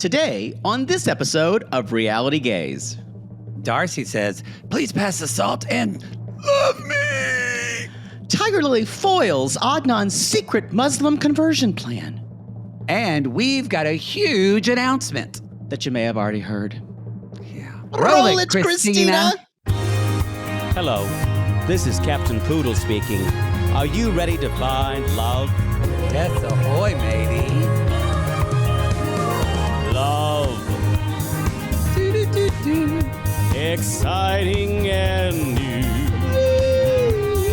Today, on this episode of Reality Gays, Darcey says, please pass the salt and love me. Tigerlily foils Adnan's secret Muslim conversion plan. And we've got a huge announcement That you may have already heard. Yeah. Roll it, Christina. Hello, this is Captain Poodle speaking. Are you ready to find love? Yes, ahoy, matey. Love. Exciting and new.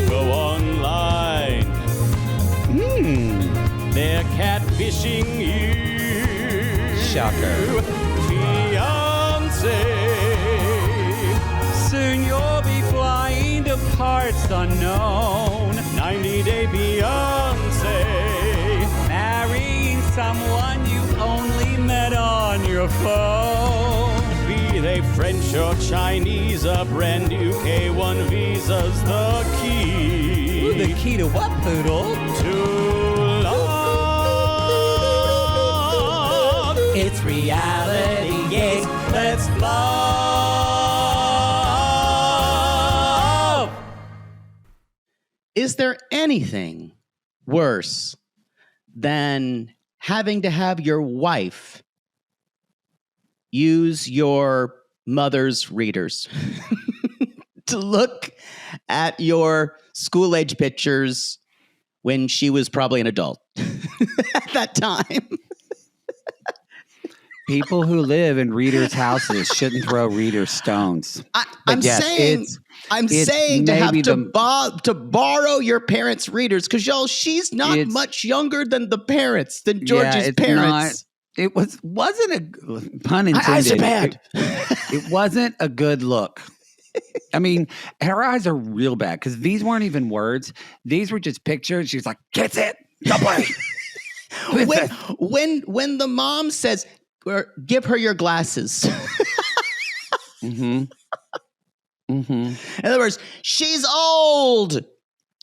Go online. They're catfishing you. Shocker. Fiance. Soon you'll be flying to parts unknown. 90-day Beyonce. Marrying someone you only met on your phone. Be they French or Chinese, a brand new K1 visa's the key. Ooh, the key to what, Poodle? To love. It's reality, yes, let's love. Is there anything worse than having to have your wife use your mother's readers to look at your school-age pictures when she was probably an adult at that time? People who live in readers' houses shouldn't throw readers stones. I'm saying to have to borrow your parents' readers because y'all, she's not much younger than the parents, than Georgie's parents. It wasn't a pun intended. Eyes are bad. It wasn't a good look. I mean, her eyes are real bad because these weren't even words. These were just pictures. She's like, "Gets it? Don't play." when the mom says, "Give her your glasses." In other words, she's old.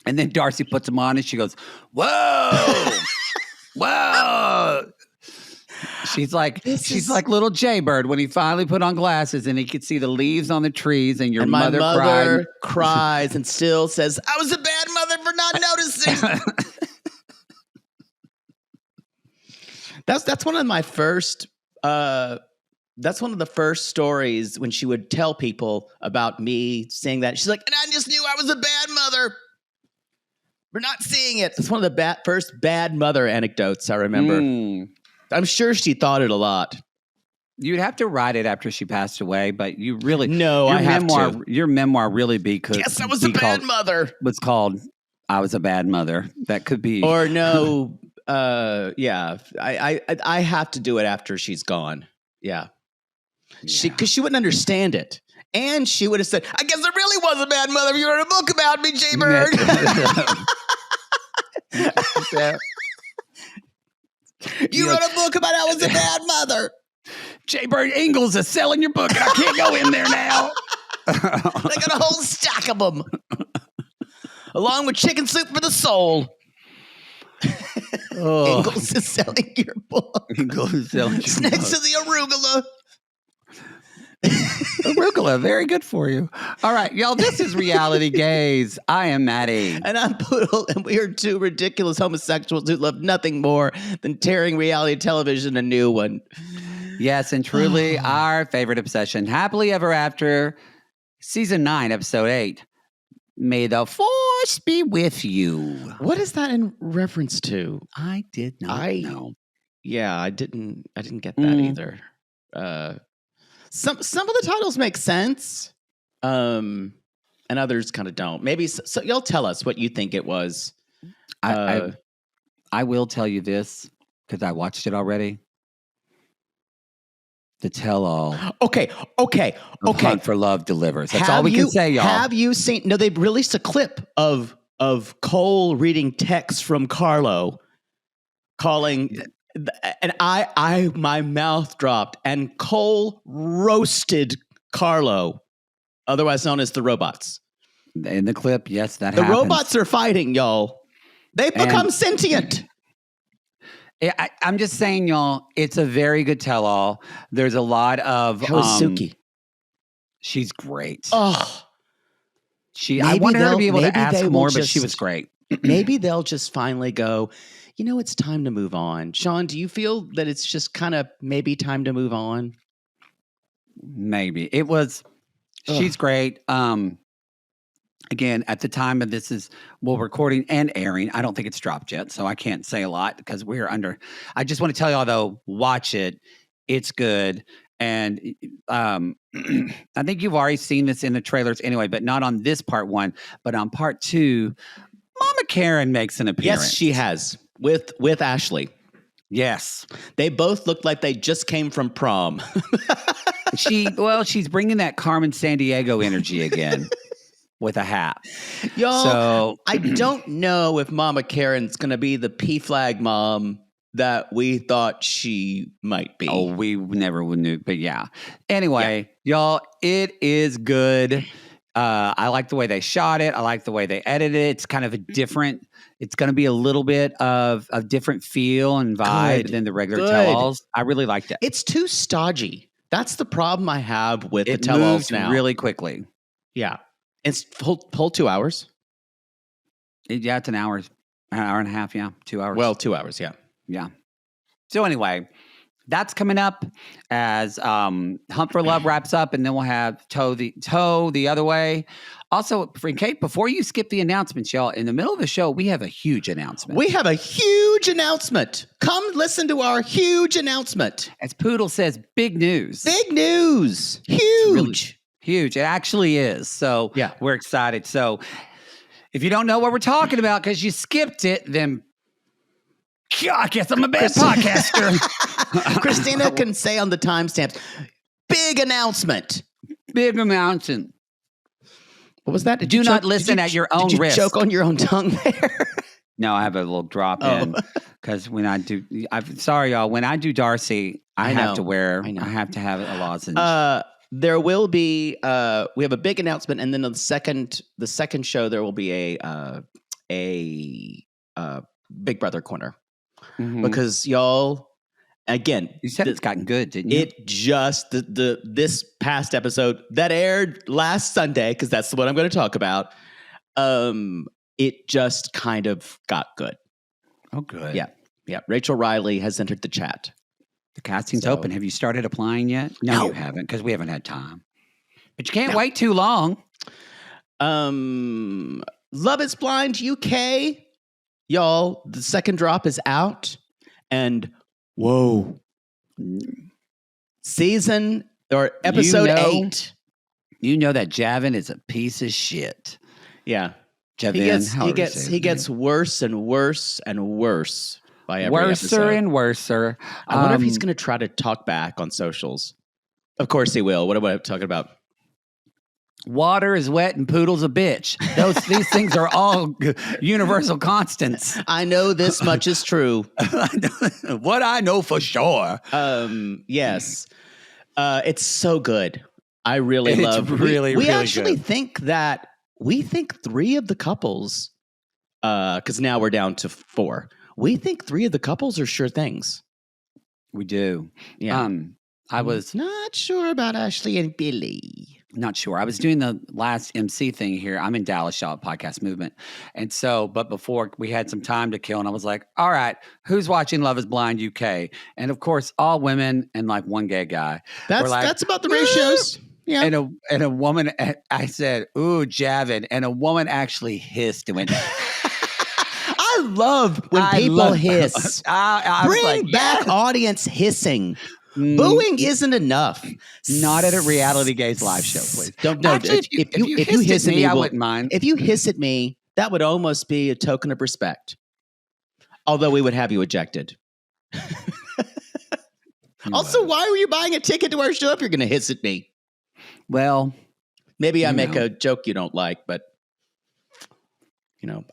And then Darcey puts them on and she goes, "Whoa, whoa." She's like little Jaybird when he finally put on glasses and he could see the leaves on the trees and my mother cries and still says, "I was a bad mother for not noticing." That's one of my first. That's one of the first stories when she would tell people about me saying that. She's like, "And I just knew I was a bad mother for not seeing it." It's one of the first bad mother anecdotes I remember. I'm sure she thought it a lot. You'd have to write it after she passed away, but you really your memoir really Yes, I was a bad mother. Was called "I Was a Bad Mother." That could be, or no, yeah. I have to do it after she's gone. Yeah. Because she wouldn't understand it. And she would have said, "I guess I really was a bad mother. You wrote a book about me, Jaybird." You wrote a book about I was a bad mother. Jaybird Ingalls is selling your book and I can't go in there now. I got a whole stack of them. Along with Chicken Soup for the Soul. Oh. Ingalls is selling your book. Ingalls is selling your It's next to the arugula. Arugula, very good for you. All right, y'all, this is Reality Gays. I am Maddie. And I'm Poodle, and we are two ridiculous homosexuals who love nothing more than tearing reality television a new one. Yes, and truly our favorite obsession. Happily Ever After, Season 9, Episode 8. May the force be with you. What is that in reference to? I did not know. Yeah, I didn't get that either. Some of the titles make sense, and others kind of don't. Maybe so. Y'all tell us what you think it was. I will tell you this because I watched it already. The tell-all. Okay. Hunt for Love delivers. That's all we can say, y'all. Have you seen? No, they released a clip of Cole reading text from Carlo, calling. And my mouth dropped, and Cole roasted Carlo, otherwise known as the robots. In the clip, yes, that happens. The robots are fighting, y'all. They've become sentient. I'm just saying, y'all, it's a very good tell-all. There's a lot of How is Suki? She's great. Oh, I wanted her to be able to ask more, but just, she was great. Maybe they'll just finally go, it's time to move on. Sean, do you feel that it's just kind of maybe time to move on? Maybe. It was, she's great. Again, at the time of this is, recording and airing. I don't think it's dropped yet, so I can't say a lot because we're under. I just want to tell y'all, though, watch it. It's good. And I think you've already seen this in the trailers anyway, but not on this part 1. But on part 2, Mama Karen makes an appearance. Yes, she has with Ashley. Yes. They both look like they just came from prom. She's bringing that Carmen Sandiego energy again. With a hat. Y'all, so, I don't know if Mama Karen's going to be the P-flag mom that we thought she might be. Oh, we never knew, but yeah. Anyway, y'all, it is good. I like the way they shot it. I like the way they edited it. It's kind of a different, it's going to be a little bit of a different feel and vibe than the regular tell-alls. I really liked it. It's too stodgy. That's the problem I have with the tell-alls now. Really quickly. Yeah. It's full 2 hours. Yeah, it's an hour and a half. Yeah, 2 hours. Well, 2 hours. Yeah. Yeah. So anyway, that's coming up as Hunt for Love wraps up, and then we'll have Toe the Other Way. Also, Kate, before you skip the announcements, y'all, in the middle of the show, we have a huge announcement. We have a huge announcement. Come listen to our huge announcement. As Poodle says, big news. Big news. Huge. Huge. It actually is. So yeah, we're excited. So if you don't know what we're talking about because you skipped it, then I guess I'm a bad podcaster. Christina can say on the timestamps, big announcement. Big announcement. What was that? Do not listen at your own risk. Did you choke on your own tongue there? No, I have a little drop in because when I do, sorry, y'all. When I do Darcey, I have to have a lozenge. There will be we have a big announcement, and then the second show there will be a Big Brother corner because y'all, again, you said it's gotten good, didn't you? It just this past episode that aired last Sunday, because that's what I'm going to talk about. It just kind of got good. Oh, good. Yeah. Rachel Riley has entered the chat. The casting's open. Have you started applying yet? No, you haven't, because we haven't had time. But you can't wait too long. Love is Blind UK. Y'all, the second drop is out. And whoa. Episode 8. You know that Javin is a piece of shit. Yeah. Javin, he gets worse and worse and worse. By every episode. And worser. I wonder if he's going to try to talk back on socials. Of course he will. What am I talking about? Water is wet and Poodle's a bitch. These things are all universal constants. I know this much is true. What I know for sure. Yes. It's so good. I really love it. We actually think 3 of the couples, because now we're down to 4. We think 3 of the couples are sure things. We do. Yeah. I was not sure about Ashley and Billy. Not sure. I was doing the last MC thing here. I'm in Dallas, y'all, Podcast Movement. And so, but before we had some time to kill, and I was like, all right, who's watching Love is Blind UK? And of course, all women and like one gay guy. That's about the ratios. Yeah. And a woman, I said, ooh, Javin. And a woman actually hissed and went, I love when people hiss. Bring back audience hissing. Booing isn't enough. Not at a RealityGays live show, please. Actually, if you hiss at me, I wouldn't mind. If you hiss at me, that would almost be a token of respect. Although we would have you ejected. Also, why were you buying a ticket to our show if you're going to hiss at me? Well, maybe I make a joke you don't like, but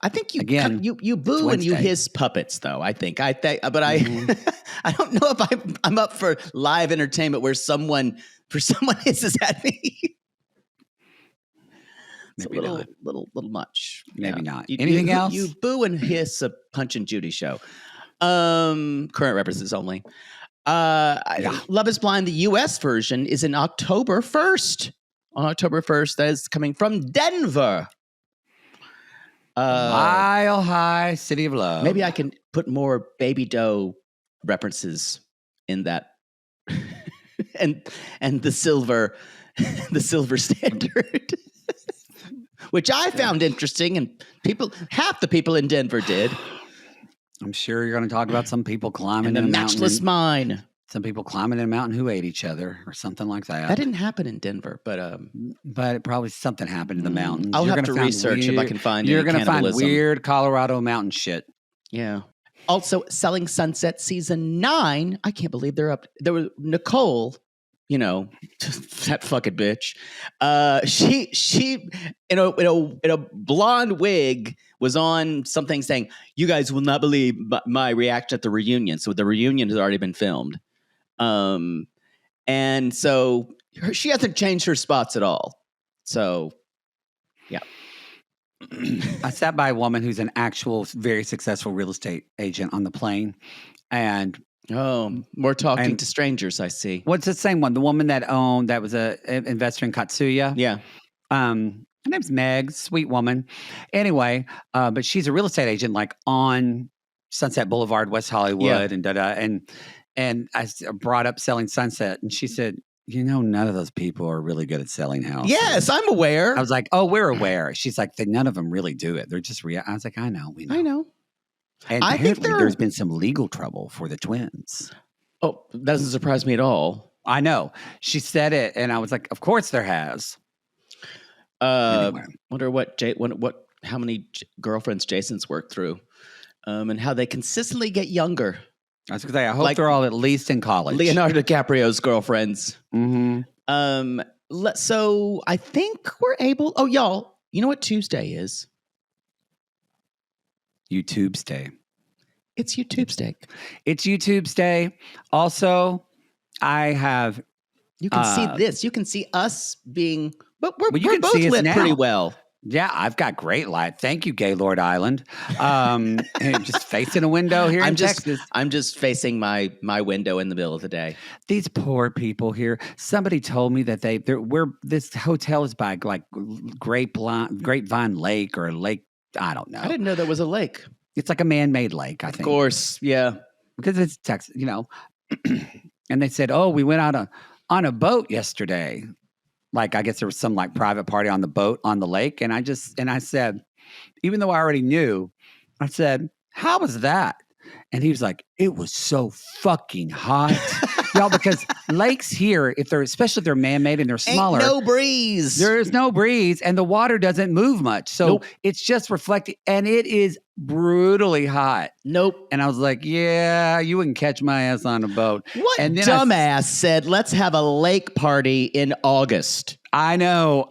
I think you boo and you hiss puppets, though. I think, but I don't know if I'm up for live entertainment where someone hisses at me. Maybe it's a not. little much. Maybe not. Anything else? You boo and hiss a Punch and Judy show. Current references only. Love is Blind, the U.S. version, is in October 1st. On October 1st, that is coming from Denver. Mile High City of Love. Maybe I can put more Baby Doe references in that, and the silver standard, which I found interesting, and half the people in Denver did. I'm sure you're going to talk about some people climbing in a matchless mountain. mine. Some people climbing in a mountain who ate each other or something like that. That didn't happen in Denver, but it probably something happened in the mountains. I'll have to research if I can find. You're going to find weird Colorado mountain shit. Yeah. Also, Selling Sunset season 9. I can't believe they're up. There was Nicole. That fucking bitch. She in a blonde wig was on something saying, "You guys will not believe my reaction at the reunion." So the reunion has already been filmed. And so she hasn't changed her spots at all. So, yeah. I sat by a woman who's an actual very successful real estate agent on the plane. And more talking to strangers, I see. What's the same one? The woman that was an investor in Katsuya. Yeah. Her name's Meg, sweet woman. Anyway, but she's a real estate agent like on Sunset Boulevard, West Hollywood, and I brought up Selling Sunset, and she said, none of those people are really good at selling houses. Yes, I'm aware. I was like, oh, we're aware. She's like, none of them really do it. They're just I was like, I know, we know. I know. And apparently there's been some legal trouble for the twins. Oh, that doesn't surprise me at all. I know. She said it, and I was like, of course there has. Anyway. Wonder how many girlfriends Jason's worked through, and how they consistently get younger. I was going to say, I hope they're all at least in college. Leonardo DiCaprio's girlfriends. Mm-hmm. So I think we're able. Oh, y'all, you know what Tuesday is? YouTube's Day. It's YouTube's Day. It's YouTube's Day. Also, I have. You can see this. You can see us being. But we're you can both see us lit now. pretty well. Yeah, I've got great light. Thank you, Gaylord Island. Just facing a window here in Texas. I'm just facing my window in the middle of the day. These poor people here. Somebody told me that this hotel is by like Grapevine Lake or Lake. I don't know. I didn't know there was a lake. It's like a man-made lake, I think. Of course, yeah. Because it's Texas, And they said, "Oh, we went out on a boat yesterday." Like, I guess there was some like private party on the boat on the lake. And I said, even though I already knew, I said, how was that? And he was like, it was so fucking hot. Y'all, because lakes here, especially if they're man-made and they're smaller. Ain't no breeze. There's no breeze and the water doesn't move much. So It's just reflecting and it is brutally hot. Nope. And I was like, yeah, you wouldn't catch my ass on a boat. What dumbass said, let's have a lake party in August? I know.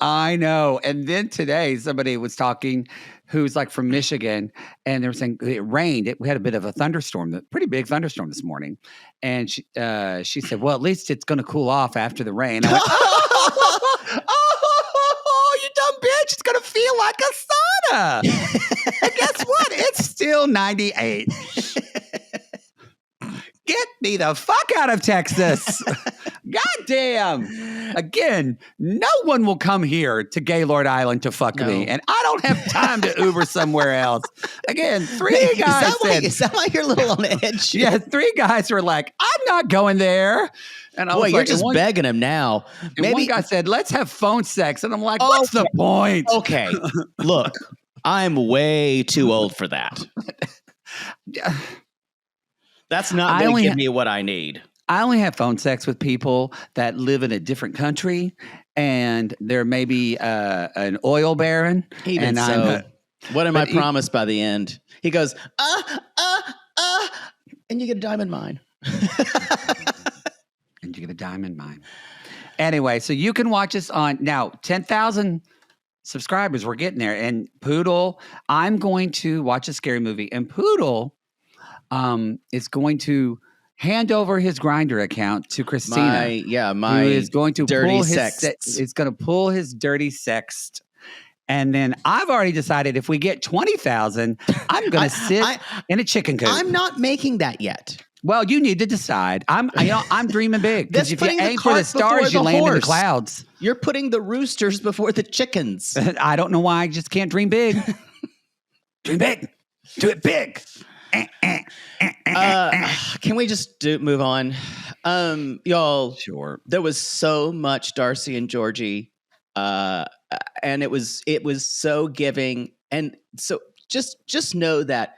And then today somebody was talking who's like from Michigan, and they were saying it rained. We had a bit of a thunderstorm, a pretty big thunderstorm this morning. And she said, well, at least it's going to cool off after the rain. I went, oh, you dumb bitch. It's going to feel like a sauna. And guess what? It's still 98. Get me the fuck out of Texas. God damn. Again, no one will come here to Gaylord Island to fuck me. And I don't have time to Uber somewhere else. Again, three guys said. You sound like you're a little on edge. Yeah, three guys were like, I'm not going there. And I was you're like, just begging him now. Maybe one guy said, let's have phone sex. And I'm like, what's the point? Okay. Look, I'm way too old for that. That's not going to give me what I need. I only have phone sex with people that live in a different country, and there may be an oil baron. Even so, what am I promised by the end? He goes, and you get a diamond mine. And you get a diamond mine. Anyway, so you can watch us on now 10,000 subscribers. We're getting there. And Poodle, I'm going to watch a scary movie, and Poodle is going to hand over his Grindr account to Christina. My who is going to dirty pull sext. It's going to pull his dirty sext, And then I've already decided if we get 20,000, I'm going to sit in a chicken coop. I'm not making that yet. Well, you need to decide. I'm dreaming big because if you aim for the cart before stars, you the land in the horse. clouds. You're putting the roosters before the chickens. I don't know why I just can't dream big. Dream big. Do it big. Can we just move on? Y'all, Sure. there was so much Darcey and Georgi, and it was so giving. And so just know that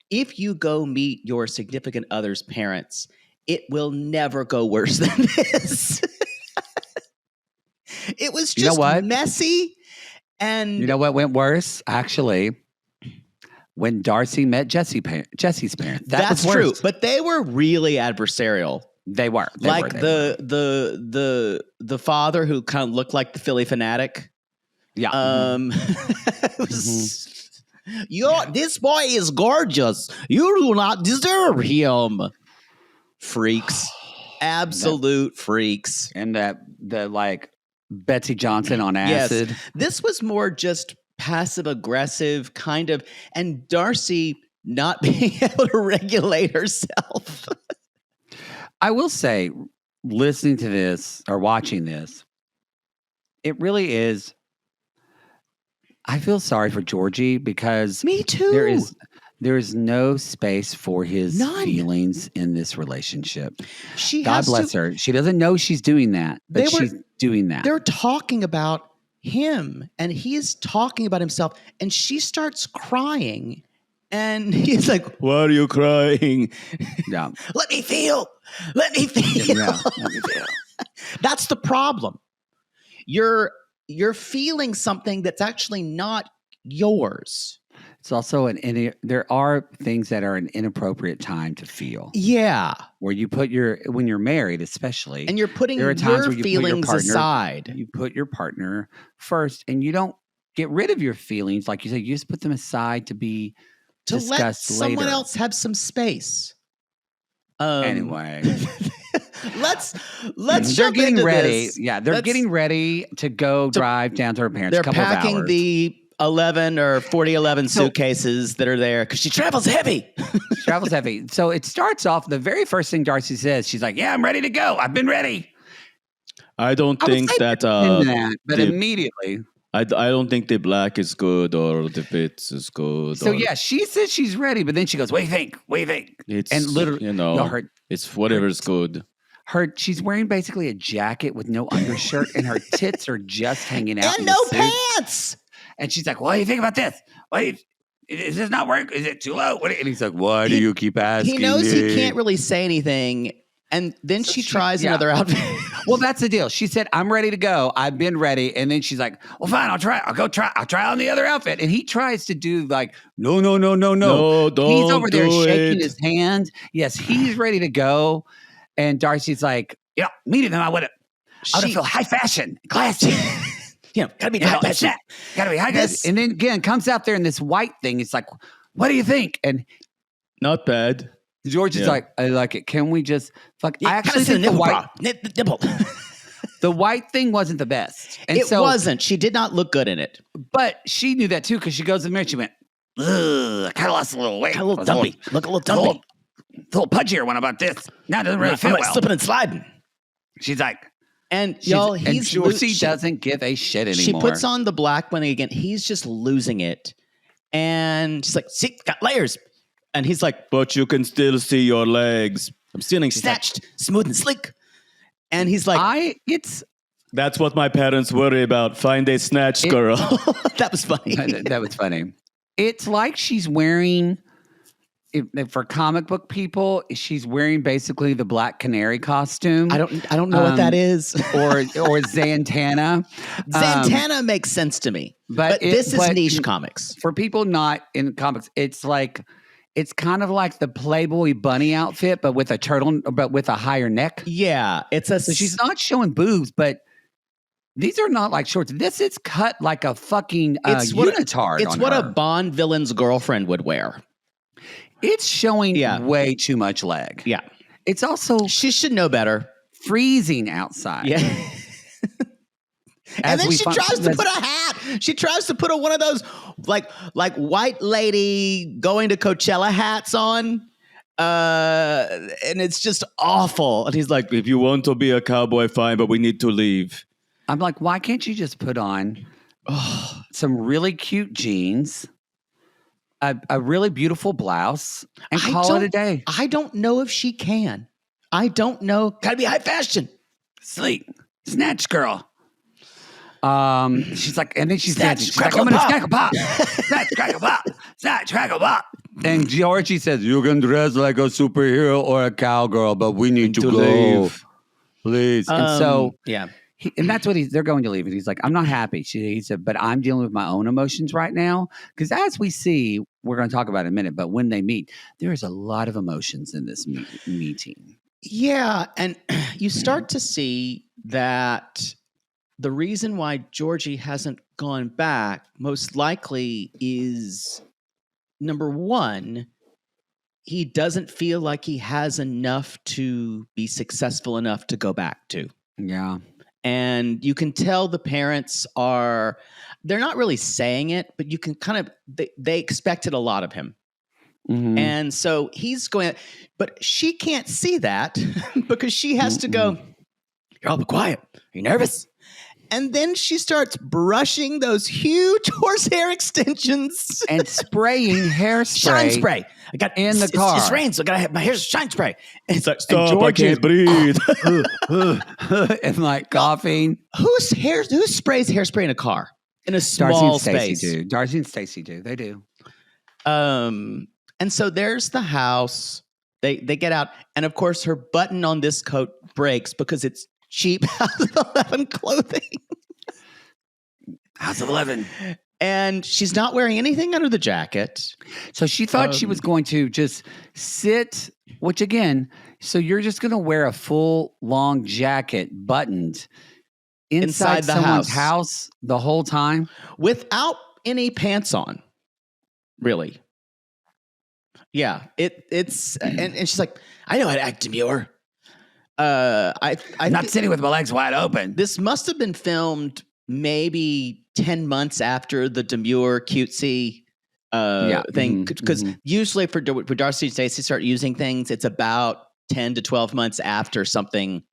if you go meet your significant other's parents, it will never go worse than this. It was just messy. And you know what went worse? Actually, when Darcey met Jesse's parents. That's true. But they were really adversarial. They were. The father who kind of looked like the Philly fanatic. Yeah. It was, this boy is gorgeous. You do not deserve him. Freaks. Absolute freaks. And the like Betsy Johnson on acid. Yes. This was more just passive aggressive kind of, and Darcey not being able to regulate herself. I will say, listening to this or watching this, it really is. I feel sorry for Georgi because me too. There is no space for his feelings in this relationship. God bless her. She doesn't know she's doing that, but she's doing that. They're talking about him and he's talking about himself and she starts crying and he's like, "Why are you crying?" Yeah. Let me feel. Yeah, let me feel. That's the problem. You're feeling something that's actually not yours. It's also there are things that are an inappropriate time to feel. Yeah. Where you put when you're married, especially. And you're putting your feelings aside. You put your partner first and you don't get rid of your feelings. Like you said, you just put them aside to be discussed later. Someone else have some space. Anyway. Let's they're getting into ready. This. Yeah, they're getting ready to go drive down to her parents. They're a couple packing of hours. the 11 or 4011 suitcases that are there because she travels heavy. She travels heavy. So it starts off, the very first thing Darcey says, she's like, "Yeah, I'm ready to go. I've been ready." I don't think that, but immediately. I don't think the black is good or the bits is good. So yeah, she says she's ready, but then she goes, "What do you think? What do you think?" It's, and literally, it's whatever's good. She's wearing basically a jacket with no undershirt, and her tits are just hanging out, and no pants. And she's like, "What do you think about this? Is this not work? Is it too low?" And he's like, "Why do you keep asking?" He knows he can't really say anything. And then she tries another outfit. Well, that's the deal. She said, "I'm ready to go. I've been ready." And then she's like, "Well, fine. I'll try on the other outfit." And he tries to do like, no. No, don't He's over there shaking it. his hand. Yes, he's ready to go. And Darcey's like, meeting them, I would have feel high fashion, classy. Gotta be high fashion. Gotta be high fashion. And then again, comes out there in this white thing. It's like, "What do you think?" And not bad. George is like, "I like it. Can we just fuck?" I actually think the nipple. The white thing wasn't the best. And it wasn't. She did not look good in it. But she knew that too because she goes in the mirror. She went, "Ugh, I kind of lost a little weight. A little dumpy. Look a little dumpy. A little pudgier one about this. Now it doesn't really feel well." Slipping and sliding. She's like, Georgie doesn't give a shit anymore. She puts on the black one again. He's just losing it. And she's like, "See, got layers." And he's like, "But you can still see your legs. I'm stealing snatched, smooth and sleek." And he's like, That's what my parents worry about. Find a snatched girl. That was funny. That was funny. It's like she's wearing, for comic book people, she's wearing basically the Black Canary costume. I don't know what that is. or Zatanna. Zatanna makes sense to me. But this is niche comics. For people not in comics, it's kind of like the Playboy bunny outfit, but with a higher neck. Yeah, so she's not showing boobs, but these are not like shorts. This is cut like a fucking unitard. It's what a Bond villain's girlfriend would wear. It's showing way too much leg. Yeah, it's also she should know better. Freezing outside. Yeah. And then she tries to put a hat. She tries to put one of those like white lady going to Coachella hats on. And it's just awful. And he's like, if you want to be a cowboy, fine, but we need to leave. I'm like, why can't you just put on some really cute jeans, a really beautiful blouse, and call it a day? I don't know if she can. I don't know. Gotta be high fashion. Sleep. Snatch girl. She's like, and then she's dancing. She's like, I'm gonna snack a pop. Snatch, crackle, pop. Snatch, crackle, pop. And Georgie says, you can dress like a superhero or a cowgirl, but we need to go. Leave. Please. And so, yeah. And that's what they're going to leave. And he's like, I'm not happy. He said, but I'm dealing with my own emotions right now. Because as we see, we're going to talk about it in a minute, but when they meet, there is a lot of emotions in this meeting. Yeah. And you start to see that the reason why Georgie hasn't gone back most likely is, number one, he doesn't feel like he has enough to be successful enough to go back to. Yeah. And you can tell the parents they're not really saying it, but you can kind of, they expected a lot of him. Mm-hmm. And so he's going, but she can't see that because she has to go, you're all quiet. Are you nervous? And then she starts brushing those huge horsehair extensions and spraying hairspray. Shine spray. I got in the car. It's rain, so I gotta have my hair's shine spray. And it's like, stop, I can't breathe. And like coughing. Who sprays hairspray in a car? In a small space. Darcey and Stacey do. They do. And so there's the house. They get out, and of course her button on this coat breaks because it's cheap House of 11 clothing. House of 11. And she's not wearing anything under the jacket. So she thought she was going to just sit, which again, so you're just going to wear a full long jacket buttoned inside someone's house the whole time? Without any pants on, really. Yeah, it's and she's like, I know how to act demure. I'm not sitting with my legs wide open. This must have been filmed maybe 10 months after the demure cutesy thing, because usually for Darcey and Stacey start using things, it's about 10 to 12 months after something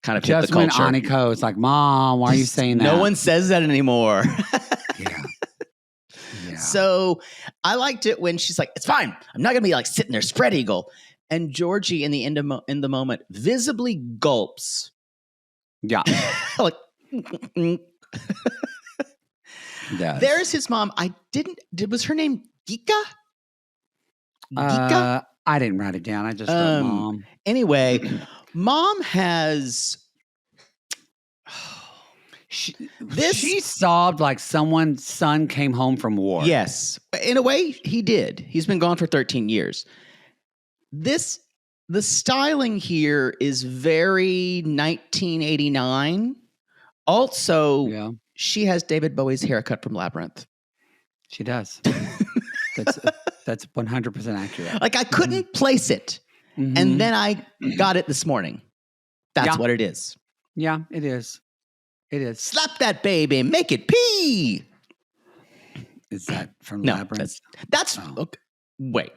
kind of hit the culture. Just when Aniko is like, Mom, why are you saying that? No one says that anymore. Yeah. So I liked it when she's like, it's fine. I'm not going to be like sitting there spread eagle. And Georgie in the moment visibly gulps. Yeah. Like, yes. There's his mom. Was her name Gika? Gika? I didn't write it down. I just wrote Mom. Anyway, Mom has... She sobbed like someone's son came home from war. Yes. In a way, he did. He's been gone for 13 years. The styling here is very 1989. Also, she has David Bowie's haircut from Labyrinth. She does. That's 100% accurate. Like I couldn't place it. Mm-hmm. And then I got it this morning. That's what it is. Yeah, it is. It is. Slap that baby, make it pee. Is that from Labyrinth? That's okay. Wait.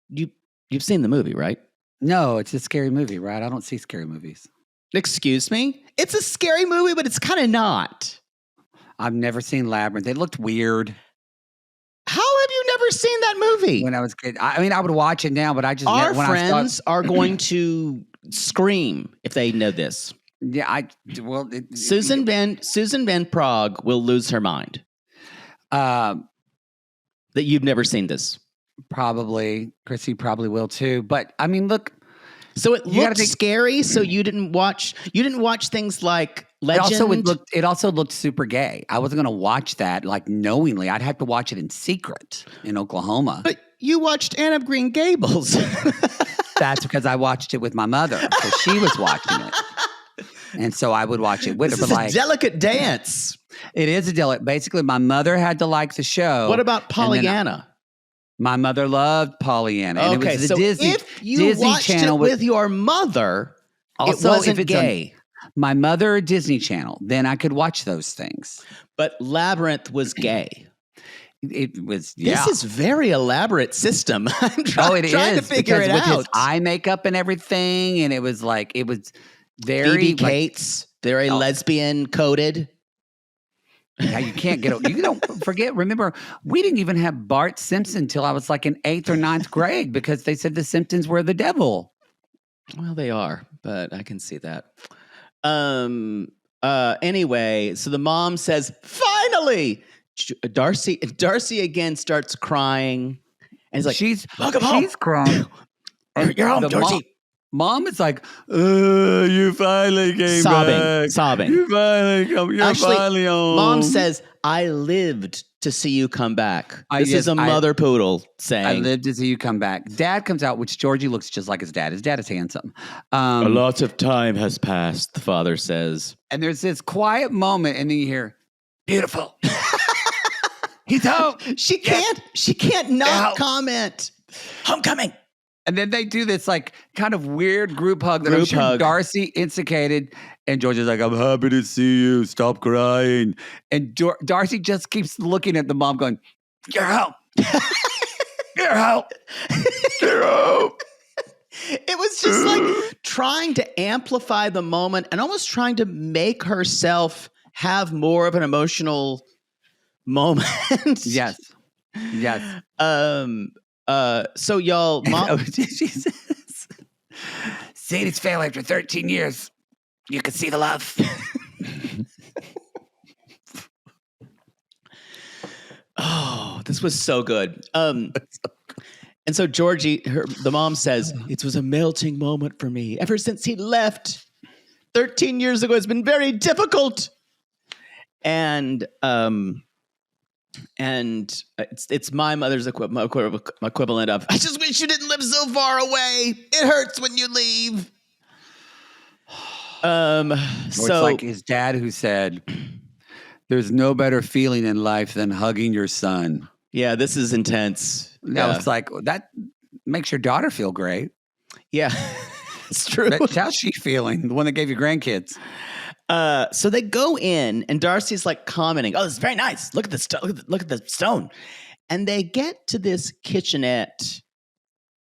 You've seen the movie, right? No, it's a scary movie, right? I don't see scary movies. Excuse me? It's a scary movie, but it's kind of not. I've never seen Labyrinth. It looked weird. How have you never seen that movie? When I was a kid. I mean, I would watch it now, but I just... Our friends are going to scream if they know this. Yeah, Susan Van Prague will lose her mind. That you've never seen this. Probably. Chrissy probably will too. But I mean, look. So it looked scary. So you didn't watch things like Legend. It also looked super gay. I wasn't going to watch that like knowingly. I'd have to watch it in secret in Oklahoma. But you watched Anne of Green Gables. That's because I watched it with my mother because she was watching it. And so I would watch it with her. This is a delicate dance. It is a delicate. Basically, my mother had to like the show. What about Pollyanna? My mother loved Pollyanna. Okay, and it was so Disney, if you Disney watched Channel it with your mother, also, it wasn't gay. My mother or Disney Channel. Then I could watch those things. But Labyrinth was gay. It was, yeah. This is very elaborate system. I'm trying to figure it with out. His eye makeup and everything, and it was very Phoebe Cates, very lesbian coded. Yeah, you can't get. You don't forget. Remember, we didn't even have Bart Simpson until I was like in 8th or 9th grade because they said the Simpsons were the devil. Well, they are, but I can see that. Anyway, so the mom says, "Finally." Darcey again starts crying, and he's like, "Welcome home." She's crying. You're home, Darcey. Mom is like, you finally came back. Sobbing. You finally come. You're finally home. Mom says, "I lived to see you come back." This is a mother poodle saying, "I lived to see you come back." Dad comes out, which Georgie looks just like his dad. His dad is handsome. A lot of time has passed, the father says. And there's this quiet moment, and then you hear, "Beautiful." He's home. She can't not comment. Homecoming. And then they do this like kind of weird group hug that I'm sure Darcey instigated. And George is like, "I'm happy to see you. Stop crying." And Darcey just keeps looking at the mom going, "You're home. You're home. You're home." It was just like trying to amplify the moment and almost trying to make herself have more of an emotional moment. Yes. So y'all, mom, she says, "Seeing its fail after 13 years, you can see the love." Oh, this was so good. And so Georgie, the mom says, "It was a melting moment for me. Ever since he left 13 years ago, it's been very difficult." And it's my mother's equivalent of, "I just wish you didn't live so far away. It hurts when you leave." It's like his dad who said, "There's no better feeling in life than hugging your son." Yeah, this is intense. No, it's like that makes your daughter feel great. Yeah, it's true. How's she feeling? The one that gave you grandkids. So they go in, and Darcey's like commenting, "Oh, this is very nice. Look at the look at the stone." And they get to this kitchenette,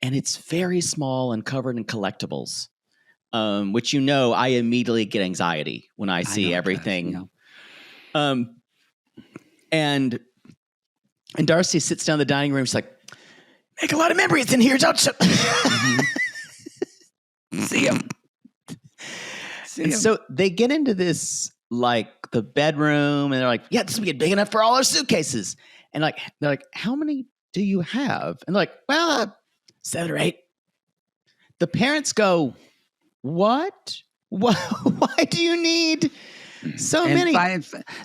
and it's very small and covered in collectibles, which I immediately get anxiety when I see everything. And Darcey sits down in the dining room. She's like, "Make a lot of memories in here, don't you?" See him. And so they get into this, like the bedroom, and they're like, "Yeah, this will be big enough for all our suitcases." And they're like, "How many do you have?" And they're like, "Well, 7 or 8. The parents go, "What? Why do you need so many?"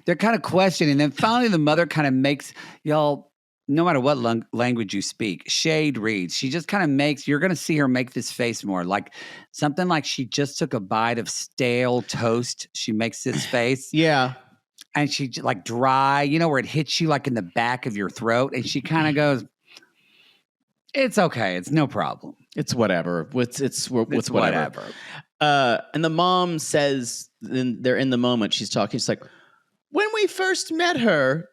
They're kind of questioning. And then finally the mother kind of makes y'all, no matter what language you speak, shade reads. She just kind of makes, you're going to see her make this face more like something like she just took a bite of stale toast. She makes this face. Yeah. And she like dry, where it hits you like in the back of your throat. And she kind of goes, "It's okay. It's no problem. It's whatever. It's whatever." And the mom says, they're in the moment, she's talking. She's like, "When we first met her,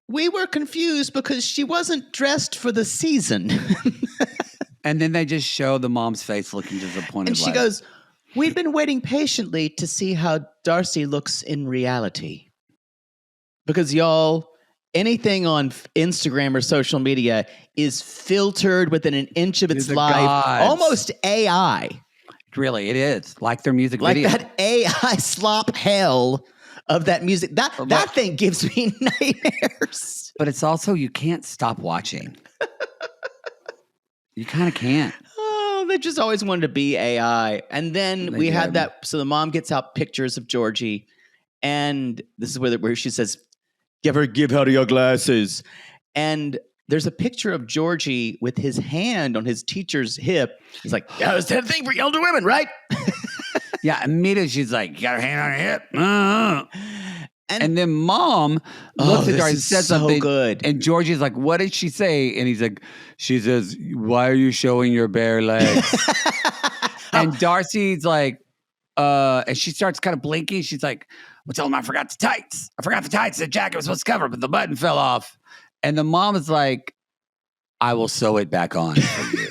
we were confused because she wasn't dressed for the season." And then they just show the mom's face looking disappointed. And she goes, "We've been waiting patiently to see how Darcey looks in reality." Because y'all, anything on Instagram or social media is filtered within an inch of its life. Gods. Almost AI. Really, it is. Like their music like video. Like that AI slop hell of that music. That thing gives me nightmares. But it's also, you can't stop watching. You kind of can't. Oh, they just always wanted to be AI. And then we had that. So the mom gets out pictures of Georgie. And this is where she says, give her your glasses. And there's a picture of Georgie with his hand on his teacher's hip. He's like, "Yeah, it's that thing for older women, right?" Yeah, immediately she's like, "You got her hand on her hip." And then mom looks at Darcey and says something. Good. And Georgie's like, "What did she say?" And he's like, she says, "Why are you showing your bare legs?" And Darcey's like, And she starts kind of blinking. She's like, well, tell him I forgot the tights. I forgot the tights. The jacket was supposed to cover, but the button fell off. And the mom is like, I will sew it back on for you.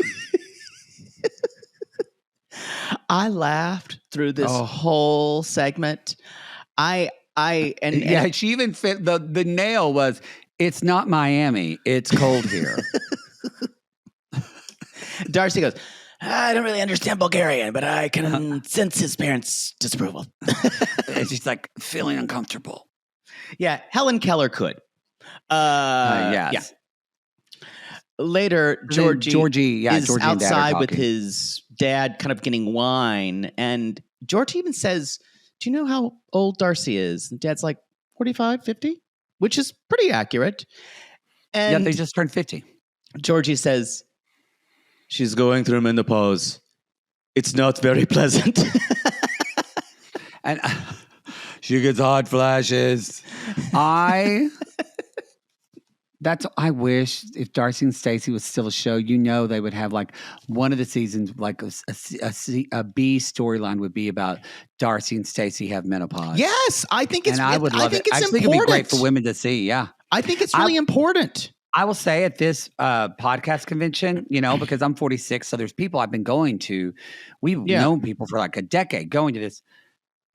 I laughed through this whole segment. And she even fit the nail was, it's not Miami. It's cold here. Darcey goes, I don't really understand Bulgarian, but I can sense his parents' disapproval. And she's like feeling uncomfortable. Yeah, Helen Keller could. Yes. Yeah. Later, Georgie is Georgie outside with his dad kind of getting wine. And Georgie even says, do you know how old Darcey is? And Dad's like 45, 50, which is pretty accurate. And they just turned 50. Georgie says, she's going through menopause. It's not very pleasant. And she gets hot flashes. I wish if Darcey and Stacey was still a show, they would have like one of the seasons, like a B storyline would be about Darcey and Stacey have menopause. Yes, I think it's. And I would love it. I think it'd be great for women to see. Yeah, I think it's really important. I will say at this podcast convention, because I'm 46, so there's people I've been going to. We've known people for like a decade going to this.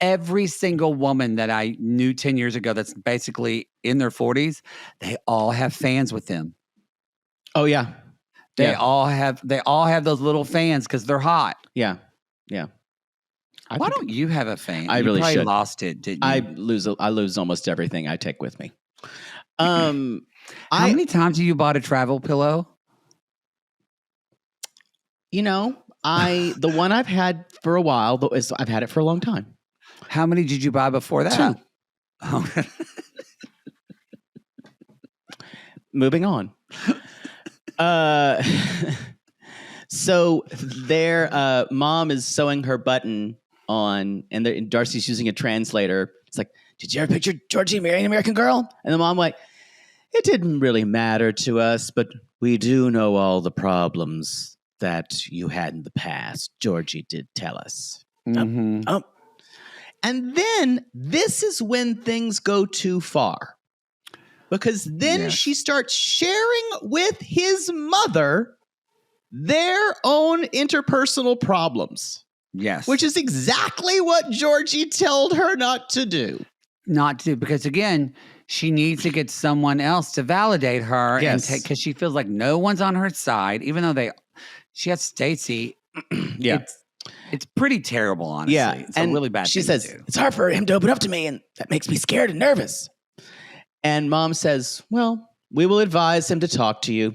Every single woman that I knew 10 years ago that's basically in their 40s, they all have fans with them. Oh, yeah. They all have those little fans because they're hot. Yeah. Yeah. Why don't you have a fan? I really should. Lost it, didn't you? I lose almost everything I take with me. How many times have you bought a travel pillow? The one I've had for a while, but I've had it for a long time. How many did you buy before that? 2. Oh. Moving on. So their mom is sewing her button on, and Darcey's using a translator. It's like, did you ever picture Georgie marrying an American girl? And the mom like, it didn't really matter to us, but we do know all the problems that you had in the past. Georgie did tell us. Mm-hmm. And then this is when things go too far. Because then she starts sharing with his mother their own interpersonal problems. Yes. Which is exactly what Georgie told her not to do. Not to, because again, she needs to get someone else to validate her. Yes. Because she feels like no one's on her side, even though she has Stacey. Yeah. It's pretty terrible, honestly. Yeah. It's and a really bad she thing says, to do. it's hard for him to open up to me, and that makes me scared and nervous. And mom says, well, we will advise him to talk to you.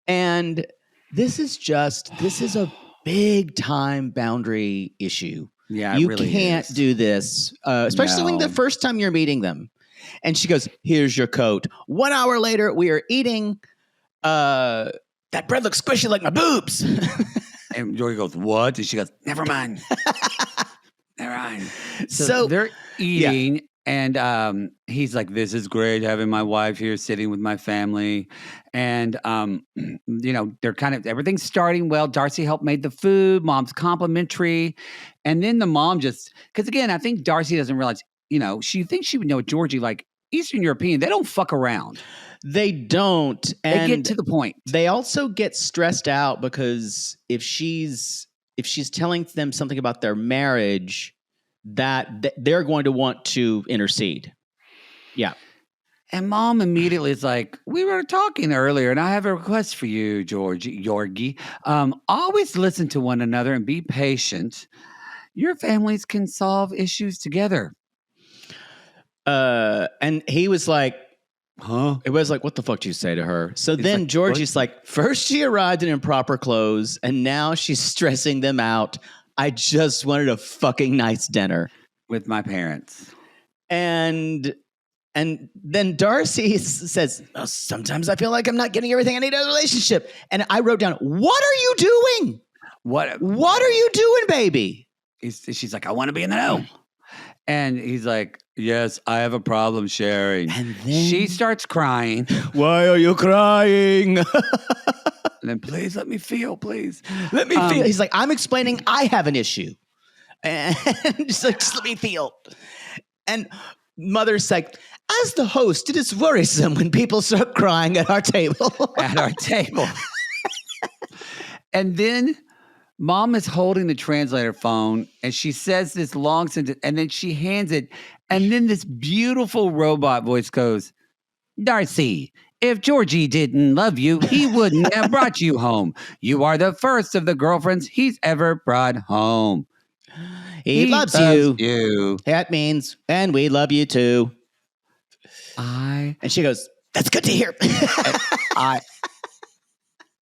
And this is a big time boundary issue. Yeah, you really can't do this, especially when the first time you're meeting them. And she goes, here's your coat. 1 hour later, we are eating. That bread looks squishy like my boobs. And Georgie goes, what? And she goes, never mind. Never mind. So they're eating. Yeah. And he's like, this is great having my wife here sitting with my family. And, they're kind of, everything's starting well. Darcey helped made the food. Mom's complimentary. And then the mom because again, I think Darcey doesn't realize, she thinks she would know Georgie, like Eastern European, they don't fuck around. They don't. And they get to the point. They also get stressed out because if she's telling them something about their marriage, that they're going to want to intercede. Yeah. And mom immediately is like, we were talking earlier and I have a request for you, Georgie. Always listen to one another and be patient. Your families can solve issues together. And he was like, huh? It was like, what the fuck did you say to her? So then like, Georgie's like, first she arrived in improper clothes and now she's stressing them out. I just wanted a fucking nice dinner with my parents. And then Darcey says, oh, sometimes I feel like I'm not getting everything I need in a relationship. And I wrote down, what are you doing? What are you doing, baby? She's like, I want to be in the know. And he's like, yes, I have a problem sharing. And then she starts crying. Why are you crying? And then please let me feel, please. Let me feel. He's like, I'm explaining I have an issue. And just let me feel. And Mother's like, as the host, it is worrisome when people start crying at our table. At our table. And then Mom is holding the translator phone and she says this long sentence and then she hands it. And then this beautiful robot voice goes, Darcey, if Georgie didn't love you, he wouldn't have brought you home. You are the first of the girlfriends he's ever brought home. He loves you. That means, and we love you too. And she goes, that's good to hear.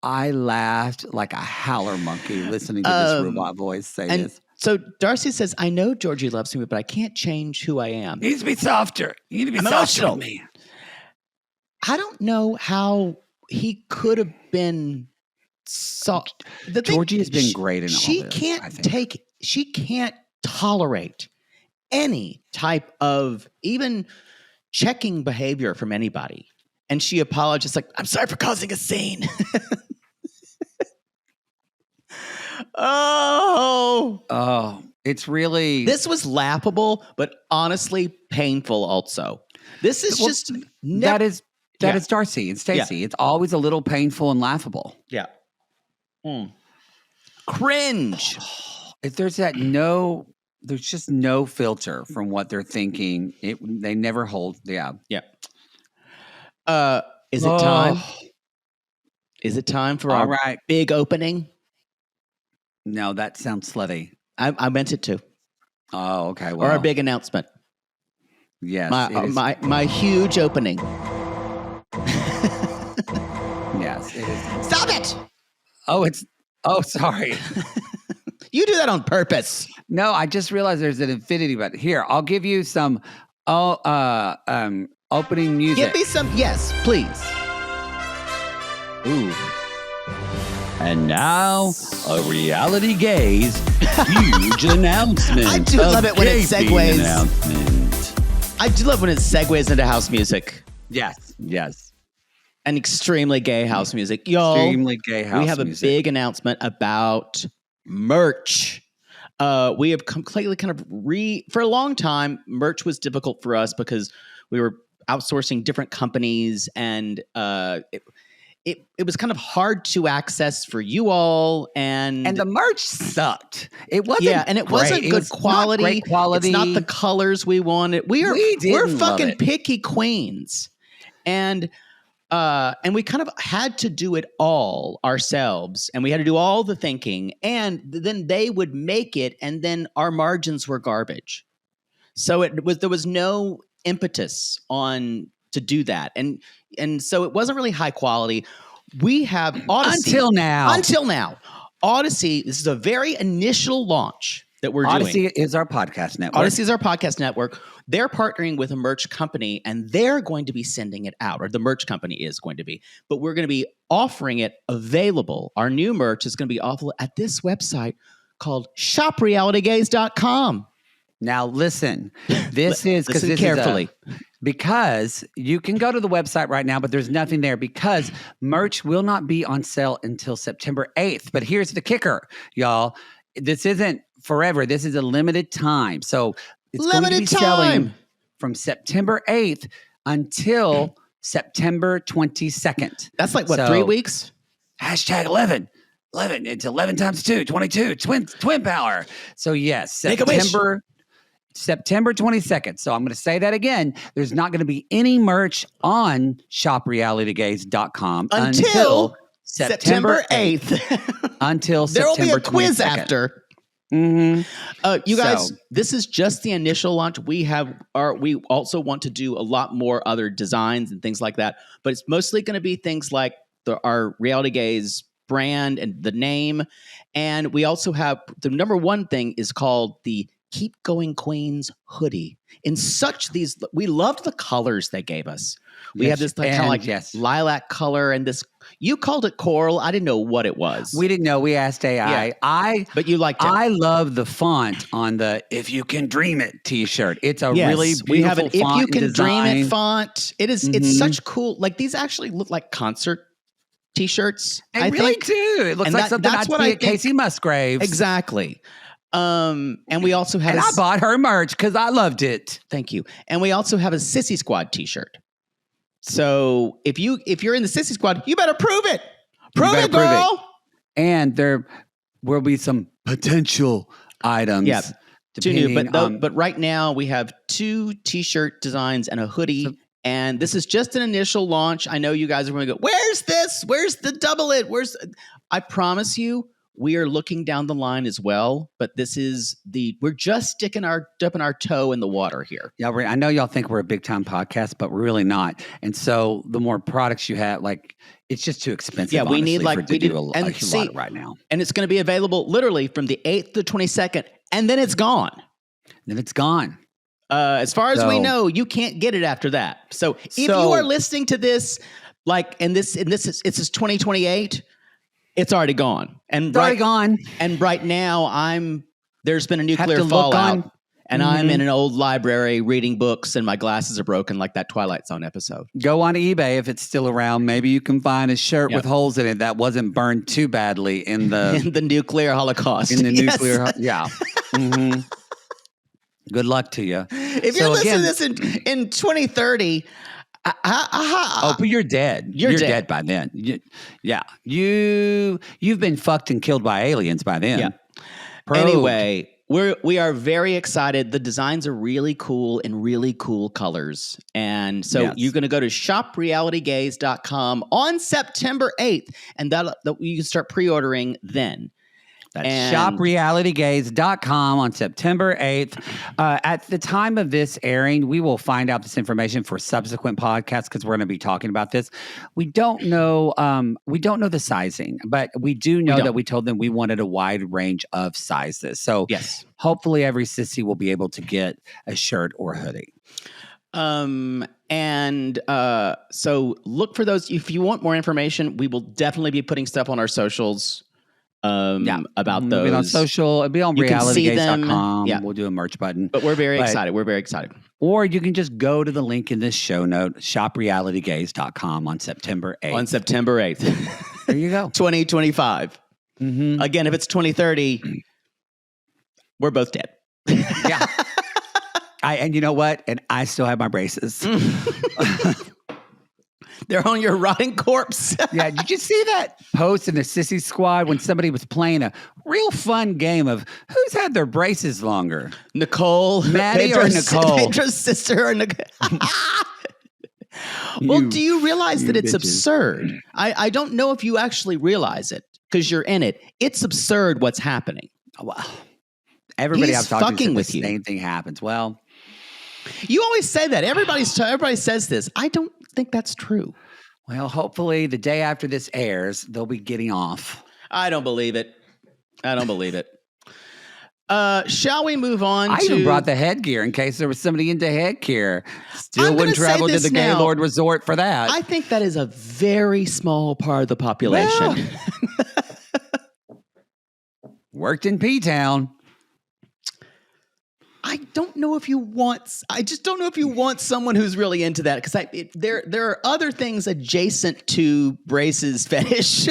I laughed like a howler monkey listening to this robot voice say this. So Darcey says, I know Georgie loves me, but I can't change who I am. You need to be softer. You need to be softer with me. I don't know how he could have been soft. Georgie has been great in all this. She can't tolerate any type of even checking behavior from anybody. And she apologized like, I'm sorry for causing a scene. Oh, it's really... This was laughable, but honestly painful also. This is just... That is Darcey and Stacey. Yeah. It's always a little painful and laughable. Yeah. Cringe. There's just no filter from what they're thinking. They never hold. Yeah. Yeah. Is it time? Is it time for our big opening? No, that sounds slutty. I meant it to. Oh, okay. Well, or our big announcement. Yes. My huge opening. Yes, it is. Stop it! Sorry. You do that on purpose. No, I just realized there's an infinity button. Here, I'll give you some opening music. Give me some, yes, please. Ooh. And now, a RealityGays huge announcement. I do love it when it segues. I do love when it segues into house music. Yes. An extremely gay house music. Y'all, extremely gay house music. We have a big announcement about merch. We have completely for a long time, merch was difficult for us because we were outsourcing different companies and it was kind of hard to access for you all, and the merch sucked. It wasn't, and it wasn't good quality. Great quality. It's not the colors we wanted. We're fucking picky queens, and we kind of had to do it all ourselves, and we had to do all the thinking, and then they would make it, and then our margins were garbage. So there was no impetus to do that, and so it wasn't really high quality. We have Odyssey until now. Odyssey. This is a very initial launch that we're doing. Odyssey is our podcast network. Odyssey is our podcast network. They're partnering with a merch company, and they're going to be sending it out, or the merch company is going to be. But we're going to be offering it available. Our new merch is going to be available at this website called shoprealitygays.com. Now listen, listen carefully. Because you can go to the website right now, but there's nothing there because merch will not be on sale until September 8th. But here's the kicker, y'all. This isn't forever. This is a limited time. So it's going to be selling from September 8th until September 22nd. That's like, 3 weeks? Hashtag 11. It's 11 times 2, 22. Twin power. So yes, September 22nd. So I'm going to say that again. There's not going to be any merch on shoprealitygays.com until September 8th. Until there will be a 22nd. Quiz after. Mm-hmm. You guys, this is just the initial launch. We also want to do a lot more other designs and things like that, but it's mostly going to be things like our Reality Gays brand and the name. And we also have the number one thing is called the Keep Going Queens hoodie. We loved the colors they gave us. We had this kind of like lilac color and this, you called it coral. I didn't know what it was. We didn't know. We asked AI. Yeah. But you liked it. I love the font on the If You Can Dream It t-shirt. It's a really beautiful we have an font If You Can design. Dream It font. It is, it's such cool. Like these actually look like concert t-shirts. They really do. It looks like something I'd see at Casey Musgraves. Exactly. And we also have And I bought her merch because I loved it. Thank you. And we also have a Sissy Squad t-shirt. So if you're in the Sissy Squad, you better prove it. Prove it, girl. And there will be some potential items. Yeah. Too new, but right now we have 2 t-shirt designs and a hoodie. And this is just an initial launch. I know you guys are going to go, where's this? Where's the double it? I promise you, we are looking down the line as well. But this is we're just dipping our toe in the water here. Yeah, I know y'all think we're a big time podcast, but we're really not. And so the more products you have, like, it's just too expensive. Yeah, we need a lot right now. And it's going to be available literally from the 8th to 22nd. And then it's gone. As far as we know, you can't get it after that. So if you are listening to this, it's 2028, it's already gone. And already gone. And right now, there's been a nuclear fallout, and I'm in an old library reading books, and my glasses are broken, like that Twilight Zone episode. Go on eBay if it's still around. Maybe you can find a shirt with holes in it that wasn't burned too badly in the nuclear holocaust. In the nuclear, yeah. Mm-hmm. Good luck to you. If you're listening to this in 2030, but you're dead. You're dead by then. You've been fucked and killed by aliens by then. Yeah. Anyway, we are very excited. The designs are really cool in really cool colors. And so you're going to go to shoprealitygays.com on September 8th, and that you can start pre-ordering then. That's shoprealitygays.com on September 8th. At the time of this airing, we will find out this information for subsequent podcasts because we're going to be talking about this. We don't know the sizing, but we do know that we told them we wanted a wide range of sizes. So hopefully every sissy will be able to get a shirt or a hoodie. So look for those. If you want more information, we will definitely be putting stuff on our socials. About those. It'll be on social. It'll be on realitygays.com. Yeah. We'll do a merch button. But we're very excited. We're very excited. Or you can just go to the link in this show note, shoprealitygays.com on September 8th. On September 8th. There you go. 2025. Mm-hmm. Again, if it's 2030, we're both dead. Yeah. And you know what? And I still have my braces. They're on your rotting corpse. Yeah, did you see that post in the Sissy Squad when somebody was playing a real fun game of who's had their braces longer? Nicole, Maddie, or Nicole? Pedra's sister or Nicole? Well, do you realize that it's absurd? I don't know if you actually realize it because you're in it. It's absurd what's happening. Well, everybody I've talked to with the same thing happens. Well, you always say that. Everybody says this. I don't think that's true. Well, hopefully the day after this airs, they'll be getting off. I don't believe it. Shall we move on I even brought the headgear in case there was somebody into headgear. Still wouldn't travel to the Gaylord Resort for that. I think that is a very small part of the population. Well, worked in P-Town. I just don't know if you want someone who's really into that because there are other things adjacent to braces fetish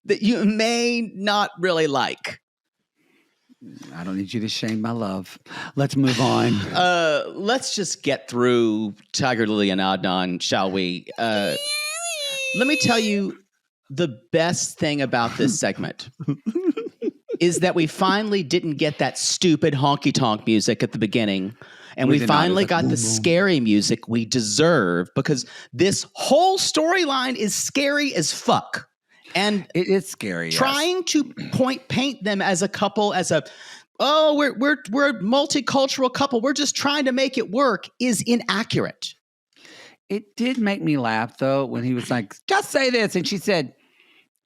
that you may not really like. I don't need you to shame my love. Let's move on. Let's just get through Tigerlily and Adnan, shall we? Let me tell you the best thing about this segment. Is that we finally didn't get that stupid honky-tonk music at the beginning. And we finally got the scary music we deserve because this whole storyline is scary as fuck. And it is scary. Trying to paint them as a couple, we're a multicultural couple. We're just trying to make it work is inaccurate. It did make me laugh, though, when he was like, just say this. And she said,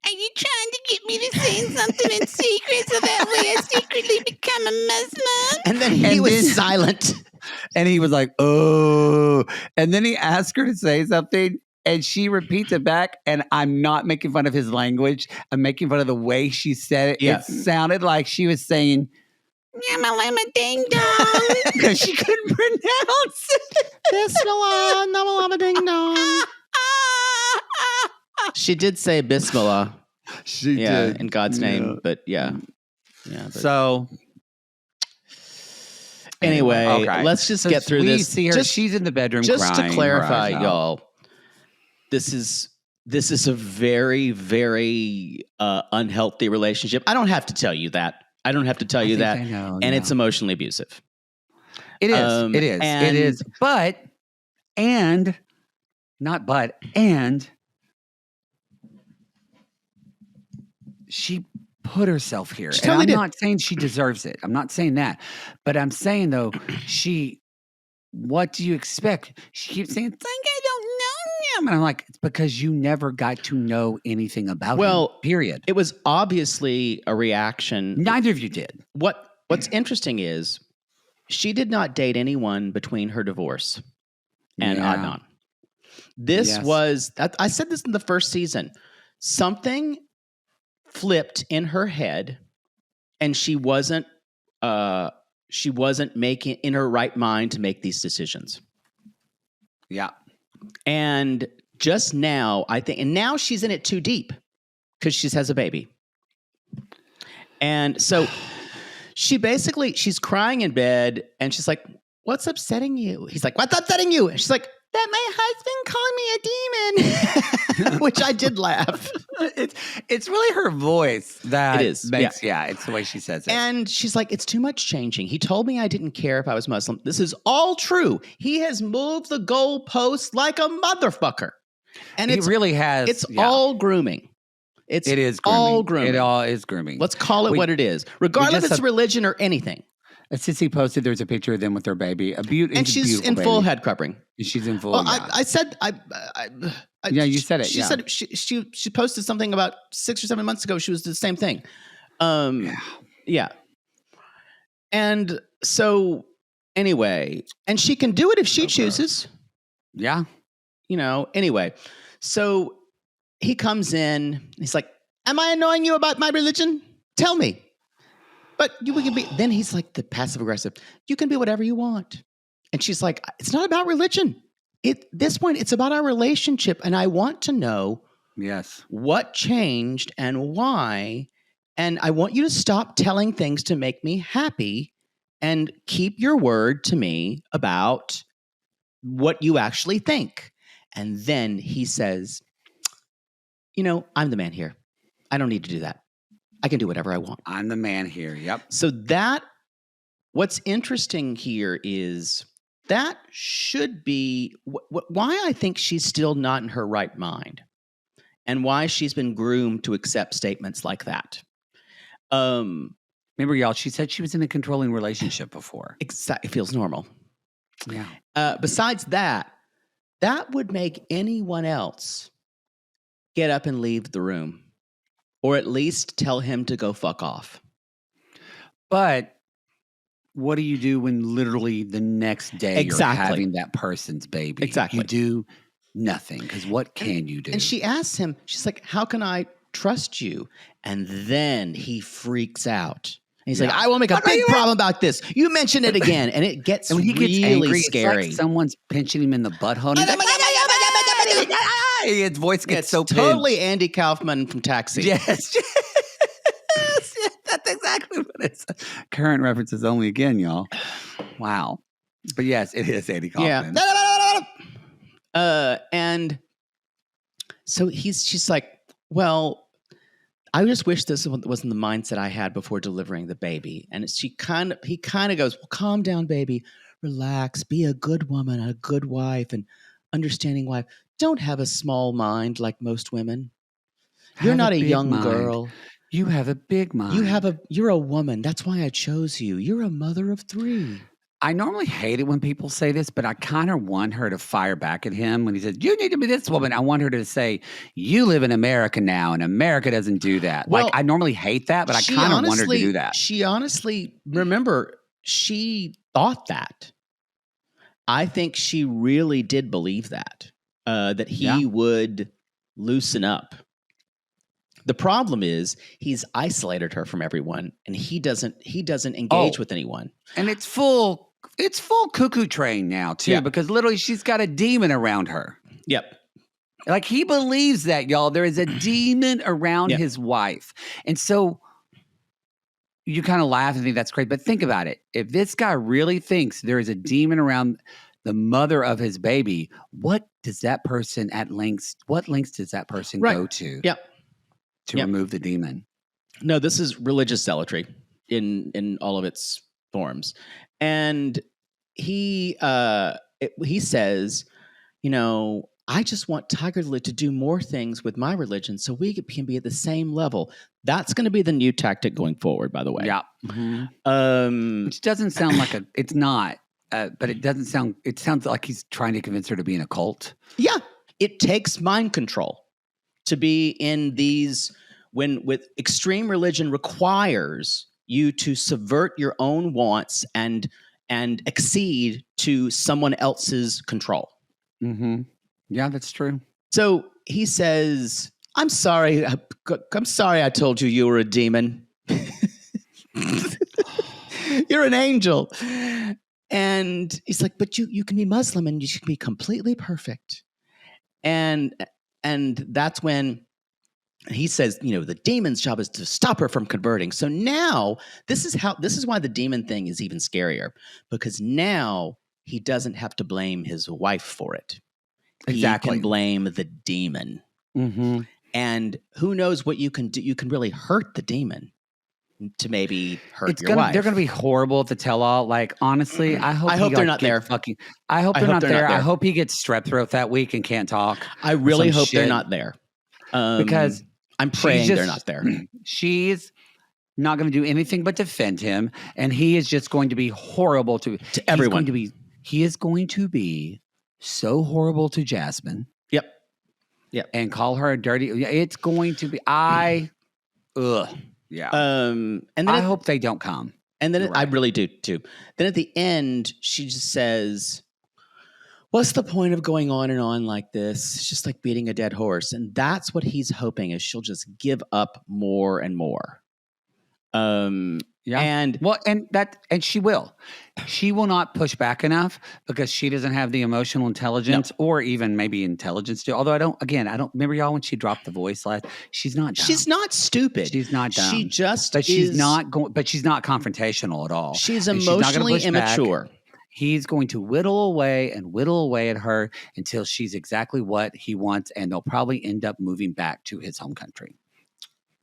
are you trying to get me to say something in secret so that way I secretly become a Muslim? And then he was silent. And he was like, oh. And then he asked her to say something, and she repeats it back. And I'm not making fun of his language. I'm making fun of the way she said it. Yeah. It sounded like she was saying, Yamalama ding dong. Because she couldn't pronounce it. Bismillah, namalama ding dong. She did say Bismillah. She did. In God's name, but So Anyway, okay. let's just So get through we this. see her. She's in the bedroom Just crying. to clarify, her eyes out. y'all, this is a very, very unhealthy relationship. I don't have to tell you that. I don't have to tell you that. I know, and it's emotionally abusive. It is. It is. It is. And she put herself here. She And totally I'm did. not saying she deserves it. I'm not saying that. But I'm saying, though, what do you expect? She keeps saying, it's like, I don't know him. And I'm like, it's because you never got to know anything about him, period. It was obviously a reaction. Neither of you did. What's interesting is she did not date anyone between her divorce and Adnan. This was, I said this in the first season, something flipped in her head and she wasn't making in her right mind to make these decisions. Yeah. And just now, I think, and now she's in it too deep because she has a baby. And so she's crying in bed and she's like, what's upsetting you? He's like, what's upsetting you? And she's like, that my husband called me a demon, which I did laugh. It's really her voice that it is. Makes, it's the way she says it. And she's like, it's too much changing. He told me I didn't care if I was Muslim. This is all true. He has moved the goalpost like a motherfucker. And it really has. It's all grooming. It is grooming. All grooming. It all is grooming. Let's call it what it is, regardless if it's religion or anything. Sissy posted there's a picture of them with their baby. And she's in full head covering. She's in full. Well, I said, you said it. She said she posted something about 6 or 7 months ago. She was the same thing. Yeah. And so anyway, and she can do it if she chooses. Yeah. Anyway. So he comes in. He's like, am I annoying you about my religion? Tell me. But we can be. Then he's like the passive aggressive. You can be whatever you want. And she's like, it's not about religion. At this point, it's about our relationship. And I want to know what changed and why. And I want you to stop telling things to make me happy and keep your word to me about what you actually think. And then he says, I'm the man here. I don't need to do that. I can do whatever I want. I'm the man here. Yep. So what's interesting here is that should be why I think she's still not in her right mind and why she's been groomed to accept statements like that. Remember, y'all, she said she was in a controlling relationship before. It feels normal. Yeah. Besides that would make anyone else get up and leave the room. Or at least tell him to go fuck off. But what do you do when literally the next day you're having that person's baby? Exactly. You do nothing. Because what can you do? And she asks him, she's like, how can I trust you? And then he freaks out. And he's like, I will make a big problem about this. You mention it again. And it gets and when he gets really angry, scary. It's like someone's pinching him in the butthole. His voice gets so totally Andy Kaufman from Taxi. Yes. That's exactly what it is. Current references only again, y'all. Wow. But yes, it is Andy Kaufman. Yeah. And so she's like, well, I just wish this wasn't the mindset I had before delivering the baby. And he kind of goes, well, calm down, baby. Relax. Be a good woman, a good wife, and understanding wife. Don't have a small mind like most women. You're not a young girl. You have a big mind. You're a woman. That's why I chose you. You're a mother of 3. I normally hate it when people say this, but I kind of want her to fire back at him when he says, you need to be this woman. I want her to say, you live in America now, and America doesn't do that. Well, I normally hate that, but I kind of want her to do that. She honestly, remember, she thought that. I think she really did believe that. That he would loosen up. The problem is he's isolated her from everyone, and he doesn't engage with anyone. And it's full cuckoo train now too, because literally she's got a demon around her. Yep. Like he believes that, y'all. There is a demon around his wife, and so you kind of laugh and think that's great, but think about it. If this guy really thinks there is a demon around the mother of his baby, what does that person what lengths does that person go to Yep. to remove the demon? No, this is religious zealotry in all of its forms. And he says, I just want Tigerlily to do more things with my religion so we can be at the same level. That's going to be the new tactic going forward, by the way. Yeah. Which doesn't sound like it's not, but it sounds like he's trying to convince her to be in a cult. Yeah. It takes mind control to be in these, with extreme religion requires you to subvert your own wants and accede to someone else's control. Mm-hmm. Yeah, that's true. So he says, I'm sorry I told you were a demon. You're an angel. And he's like, but you can be Muslim and you should be completely perfect. And that's when he says, the demon's job is to stop her from converting. So now this is why the demon thing is even scarier, because now he doesn't have to blame his wife for it. Exactly. He can blame the demon. Mm-hmm. And who knows what you can do? You can really hurt the demon to maybe hurt your wife. They're going to be horrible at the tell-all. Like, honestly, I hope they're not there. I hope they're not there. I hope he gets strep throat that week and can't talk. I really hope they're not there. Because I'm praying they're not there. She's not going to do anything but defend him. And he is just going to be horrible to everyone. He is going to be so horrible to Jasmine. Yep. And call her a dirty. It's going to be. Yeah. And then I hope they don't come. And then I really do too. Then at the end, she just says, "What's the point of going on and on like this? It's just like beating a dead horse." And that's what he's hoping is she'll just give up more and more. Yeah. And she will. She will not push back enough because she doesn't have the emotional intelligence or even maybe intelligence to. Although I don't remember y'all when she dropped the voice last. She's not dumb. She's not stupid. She's not dumb. She just she's not confrontational at all. She's emotionally immature. Back. He's going to whittle away at her until she's exactly what he wants, and they'll probably end up moving back to his home country.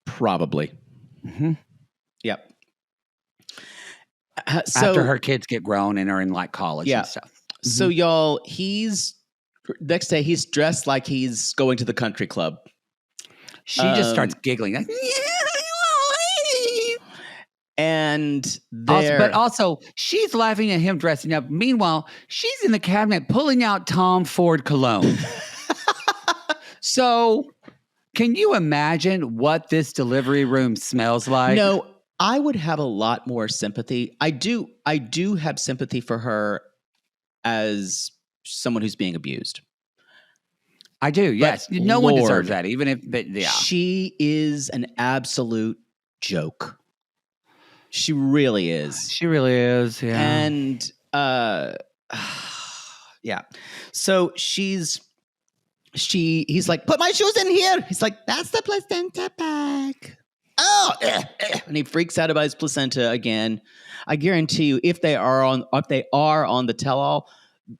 Probably. Mm-hmm. Yep. After her kids get grown and are in like college and stuff. Mm-hmm. So y'all, next day he's dressed like he's going to the country club. She just starts giggling. Like, and but also she's laughing at him dressing up. Meanwhile, she's in the cabinet pulling out Tom Ford cologne. So can you imagine what this delivery room smells like? No, I would have a lot more sympathy. I do have sympathy for her as someone who's being abused. I do, yes. But no one deserves that, even if she is an absolute joke. She really is. She really is, yeah. And yeah. So he's like, put my shoes in here. He's like, that's the placenta bag. Oh, and he freaks out about his placenta again. I guarantee you, if they are on the tell-all,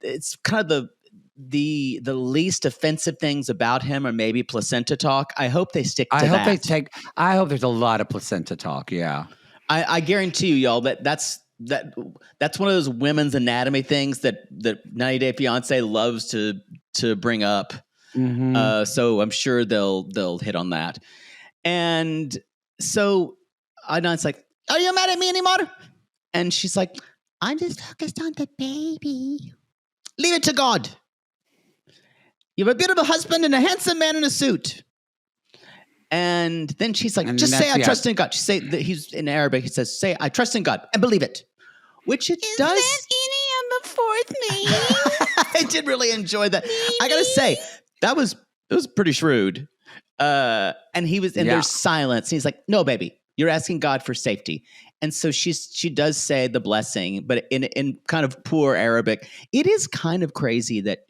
it's kind of the least offensive things about him are maybe placenta talk. I hope they stick to that. I hope there's a lot of placenta talk. Yeah, I guarantee you, y'all, that's one of those women's anatomy things that 90 Day Fiance loves to bring up. Mm-hmm. So I'm sure they'll hit on that. And so Adnan's like, are you mad at me anymore? And she's like, I'm just focused on the baby. Leave it to God. You have a beautiful husband and a handsome man in a suit. And then she's like, just say I trust in God. She say that he's in Arabic. He says, say I trust in God and believe it. Which it does. Is that any of the fourth name? I did really enjoy that. I gotta say, it was pretty shrewd. And he was, and there's silence. And he's like, no, baby, you're asking God for safety. And so she does say the blessing, but in kind of poor Arabic. It is kind of crazy that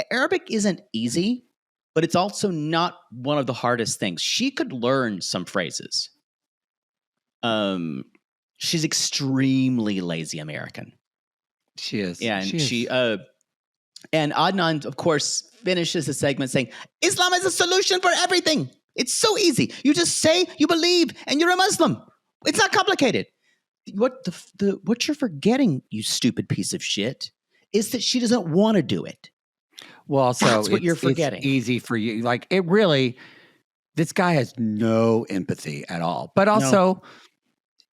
Arabic isn't easy, but it's also not one of the hardest things. She could learn some phrases. She's extremely lazy American. She is. Yeah, and and Adnan, of course, finishes the segment saying, Islam is a solution for everything. It's so easy. You just say you believe and you're a Muslim. It's not complicated. What what you're forgetting, you stupid piece of shit, is that she doesn't want to do it. Well, so that's what you're forgetting. It's easy for you. Like it really, this guy has no empathy at all. But also,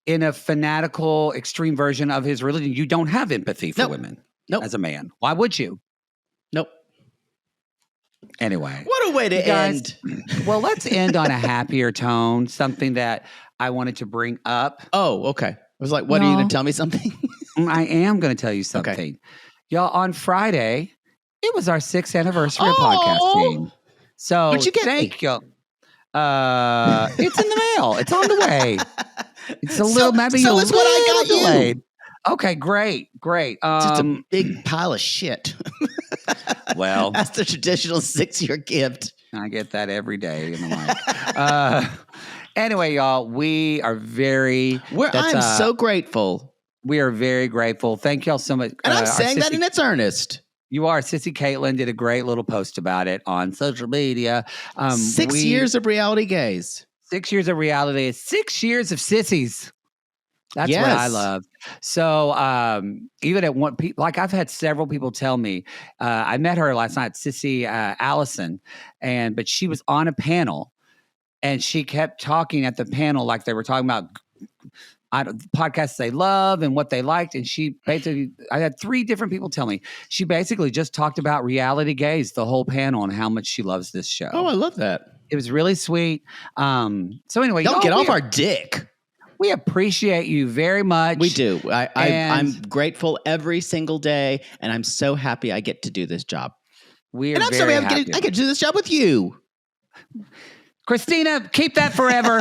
in a fanatical, extreme version of his religion, you don't have empathy for women as a man. Why would you? Nope. Anyway. What a way to end. Well, let's end on a happier tone, something that I wanted to bring up. Oh, okay. I was like, what, are you going to tell me something? I am going to tell you something. Okay. Y'all, on Friday, it was our 6th anniversary of podcasting. So what'd you get thank you. It's in the mail. It's on the way. It's a little, maybe a little what I got delayed. You. Okay, great. Just a big pile of shit. Well, that's the traditional 6-year gift. I get that every day in the mic. Anyway, y'all, we are I'm so grateful. We are very grateful. Thank y'all so much. And I'm saying that in its earnest. You are. Sissy Caitlin did a great little post about it on social media. 6 years of reality gays. 6 years of reality. 6 years of sissies. That's what I love. So even at one, like I've had several people tell me, I met her last night, Sissy Allison, but she was on a panel and she kept talking at the panel like they were talking about podcasts they love and what they liked. And she basically, I had 3 different people tell me, she basically just talked about Reality Gays, the whole panel, and how much she loves this show. Oh, I love that. It was really sweet. So anyway, don't get off our dick. We appreciate you very much. We do. I'm grateful every single day, and I'm so happy I get to do this job. And I'm so happy I get to do this job with you. Christina, keep that forever.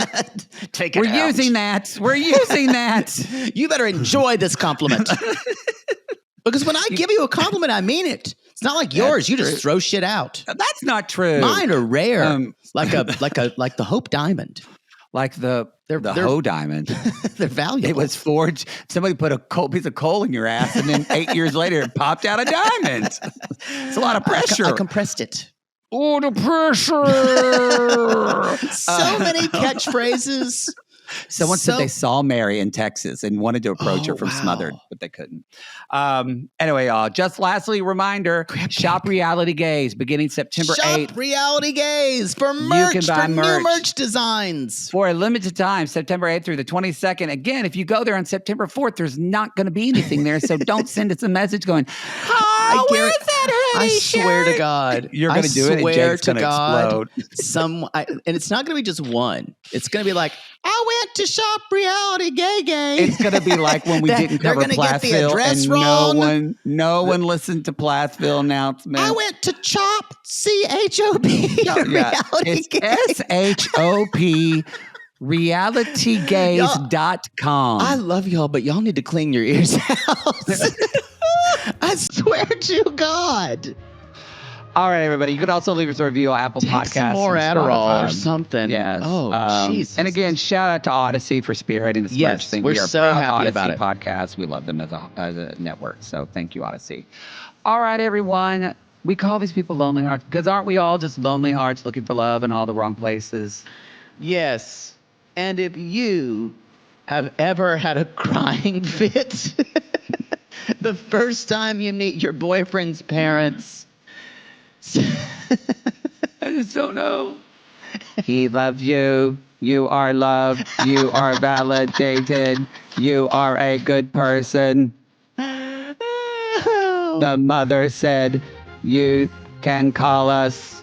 Take it We're out. using that. We're using that. You better enjoy this compliment. Because when I give you a compliment, I mean it. It's not like yours. You just throw shit out. That's not true. Mine are rare. Like the Hope Diamond. Like the Ho Diamond. They're valuable. It was forged. Somebody put a piece of coal in your ass, and then 8 years later, it popped out a diamond. It's a lot of pressure. I compressed it. Oh, the pressure. So many catchphrases. Someone said they saw Mary in Texas and wanted to approach her from Smothered, but they couldn't. Anyway, y'all, just lastly, reminder, shop Reality Gays beginning September 8th. Shop Reality Gays for merch, you can buy new merch designs. For a limited time, September 8th through the 22nd. Again, if you go there on September 4th, there's not going to be anything there, so don't send us a message going, where's that hoodie I swear to God. You're going to do it and Jake's going to explode. And it's not going to be just one. It's going to be like, I went to shop Reality Gay. It's going to be like when we didn't cover Plathville and no one listened to Plathville announcement. I went to CHOP, C-H-O-P, Reality Gay. S-H-O-P, realitygays.com. I love y'all, but y'all need to clean your ears out. I swear to God. All right, everybody. You can also leave us a review on Apple Podcasts. Some more Adderall or something. Yes. Oh, Jesus. And again, shout out to Odyssey for spearheading this merch thing. We're so happy about it. Podcast. We love them as a network. So thank you, Odyssey. All right, everyone. We call these people lonely hearts because aren't we all just lonely hearts looking for love in all the wrong places? Yes. And if you have ever had a crying fit the first time you meet your boyfriend's parents, I just don't know. He loves you. You are loved. You are validated. You are a good person. The mother said, you can call us